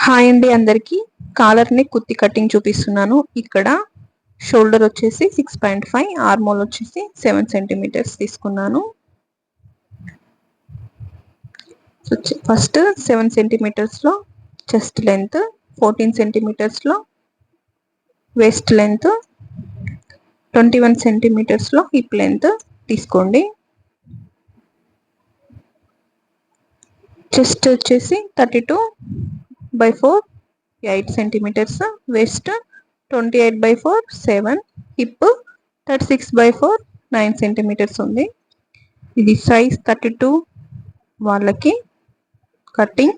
Hi అండి అందరికి. Caller ని కుత్తి కటింగ్ చూపిస్తున్నాను. ఇక్కడ షోల్డర్ వచ్చేసి 6.5, ఆర్మోల్ వచ్చేసి 7 సెంటీమీటర్స్ తీసుకున్నాను. ఫస్ట్ 7 సెంటీమీటర్స్ లో చెస్ట్ లెంత్, 14 సెంటీమీటర్స్ లో వేస్ట్ లెంత్, 21 సెంటీమీటర్స్ లో హిప్ లెంత్ తీసుకోండి. చెస్ట్ వచ్చేసి 32/4 8 సెంటీమీటర్స్, వేస్ట్ 28/4 7, హిప్ 36/4 9 సెంటీమీటర్స్ ఉంది. ఇది సైజ్ 32 వాళ్ళకి కటింగ్.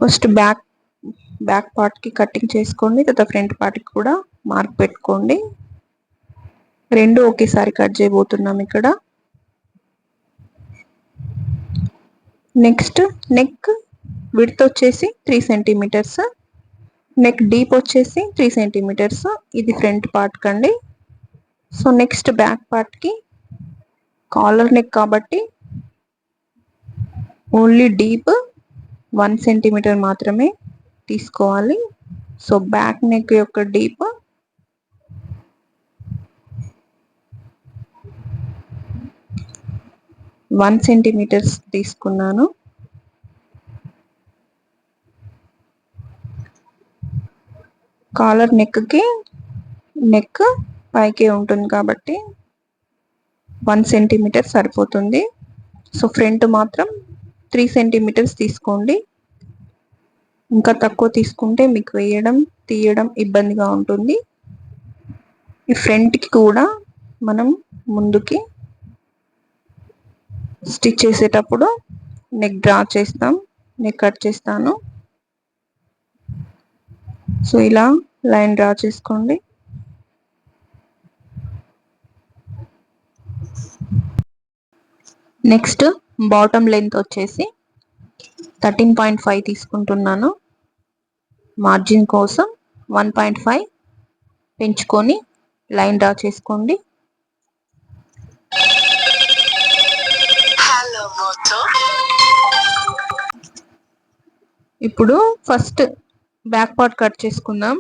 ఫస్ట్ బ్యాక్ పార్ట్ కి కటింగ్ చేసుకోండి, తర్వాత ఫ్రంట్ పార్ట్ కి కూడా మార్క్ పెట్టుకోండి. రెండు ఒకేసారి కట్ చేయబోతున్నాం ఇక్కడ. నెక్స్ట్ నెక్ విడ్త్ వచ్చేసి 3 సెంటీమీటర్స్, నెక్ డీప్ వచ్చేసి 3 సెంటీమీటర్స్. ఇది ఫ్రంట్ పార్ట్ కండి. సో నెక్స్ట్ బ్యాక్ పార్ట్ కి కాలర్ నెక్ కాబట్టి ఓన్లీ డీప్ 1 సెంటీమీటర్ మాత్రమే తీసుకోవాలి. సో బ్యాక్ నెక్ యొక్క డీప్ 1 సెంటీమీటర్స్ తీసుకున్నాను. కాలర్ నెక్ పైకే ఉంటుంది కాబట్టి 1 సెంటీమీటర్ సరిపోతుంది. సో ఫ్రంట్ మాత్రం 3 సెంటీమీటర్స్ తీసుకోండి. ఇంకా తక్కువ తీసుకుంటే మీకు వేయడం తీయడం ఇబ్బందిగా ఉంటుంది. ఈ ఫ్రంట్ కి కూడా మనం ముందుకి స్టిచ్ చేసేటప్పుడు నెక్ డ్రా చేస్తాం, నెక్ కట్ చేస్తాను. సో ఇలా లైన్ డ్రా చేసుకోండి. నెక్స్ట్ బాటమ్ లెంత్ వచ్చేసి 13.5 తీసుకుంటున్నాను. మార్జిన్ కోసం 1.5 పెంచుకొని లైన్ డ్రా చేసుకోండి. ఇప్పుడు ఫస్ట్ బ్యాక్ పార్ట్ కట్ చేసుకుందాం.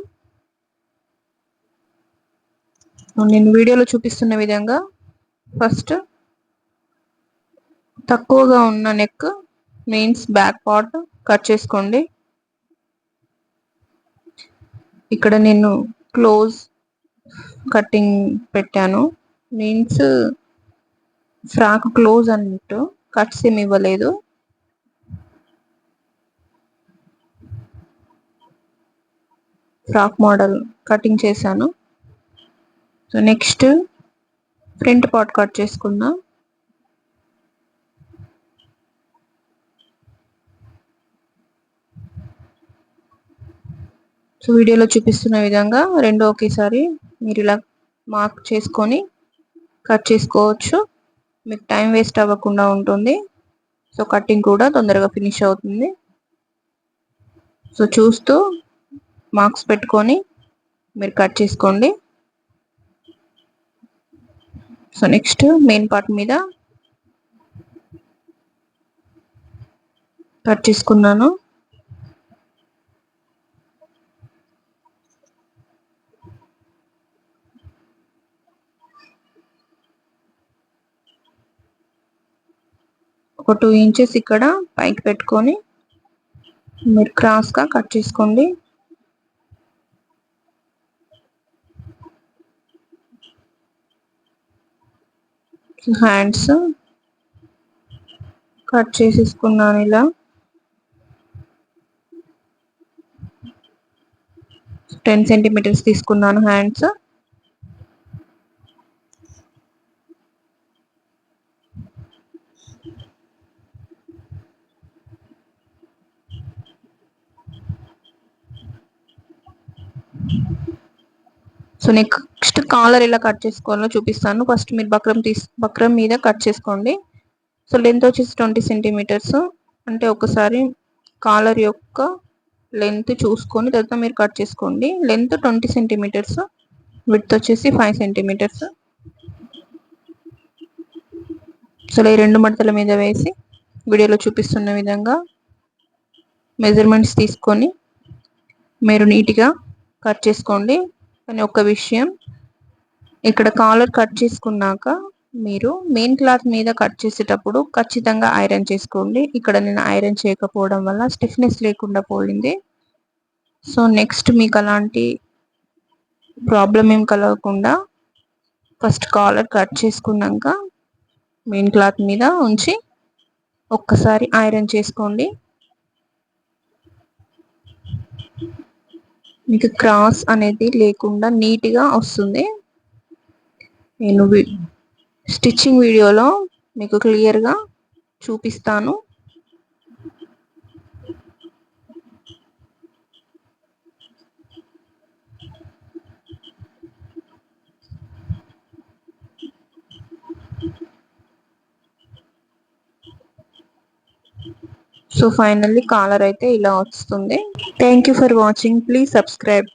నేను వీడియోలో చూపిస్తున్న విధంగా ఫస్ట్ తక్కువగా ఉన్న neck means back part cut చేసుకోండి. ఇక్కడ నేను క్లోజ్ కటింగ్ పెట్టాను, మీన్స్ ఫ్రాక్ క్లోజ్ అన్నట్టు, కట్స్ ఏమి ఇవ్వలేదు. ఫ్రాక్ మోడల్ కటింగ్ చేశాను. So next front part cut చేసుకుందాం. సో వీడియోలో చూపిస్తున్న విధంగా రెండు ఒకేసారి మీరు ఇలా మార్క్ చేసుకొని కట్ చేసుకోవచ్చు. మీకు టైం వేస్ట్ అవ్వకుండా ఉంటుంది. సో కటింగ్ కూడా తొందరగా ఫినిష్ అవుతుంది. సో చూస్తూ మార్క్స్ పెట్టుకొని మీరు కట్ చేసుకోండి. సో నెక్స్ట్ మెయిన్ పార్ట్ మీద కట్ చేసుకున్నాను. ఒక 2 ఇంచెస్ ఇక్కడ పైకి పెట్టుకొని మీరు క్రాస్గా కట్ చేసుకోండి. హ్యాండ్స్ కట్ చేసేసుకున్నాను. ఇలా 10 సెంటీమీటర్స్ తీసుకున్నాను హ్యాండ్స్. సో నెక్స్ట్ కాలర్ ఎలా కట్ చేసుకోవాలో చూపిస్తాను. ఫస్ట్ మీరు బక్రం మీద కట్ చేసుకోండి. సో లెంత్ వచ్చేసి 20 సెంటీమీటర్స్, అంటే ఒకసారి కాలర్ యొక్క లెంత్ చూసుకొని తర్వాత మీరు కట్ చేసుకోండి. లెంత్ 20 సెంటీమీటర్స్, విడ్త్ వచ్చేసి 5 సెంటీమీటర్స్. సో ఈ 2 మడతల మీద వేసి వీడియోలో చూపిస్తున్న విధంగా మెజర్మెంట్స్ తీసుకొని మీరు నీట్గా కట్ చేసుకోండి. కానీ ఒక విషయం, ఇక్కడ కాలర్ కట్ చేసుకున్నాక మీరు మెయిన్ క్లాత్ మీద కట్ చేసేటప్పుడు ఖచ్చితంగా ఐరన్ చేసుకోండి. ఇక్కడ నేను ఐరన్ చేయకపోవడం వల్ల స్టిఫ్నెస్ లేకుండా పోయింది. సో నెక్స్ట్ మీకు అలాంటి ప్రాబ్లం ఏం కలగకుండా ఫస్ట్ కాలర్ కట్ చేసుకున్నాక మెయిన్ క్లాత్ మీద ఉంచి ఒక్కసారి ఐరన్ చేసుకోండి. మీకు క్రాస్ అనేది లేకుండా నీట్గా వస్తుంది. నేను స్టిచ్చింగ్ వీడియోలో మీకు క్లియర్గా చూపిస్తాను. సో ఫైనల్లీ కాలర్ అయితే ఇలా వస్తుంది. Thank you for watching. Please subscribe.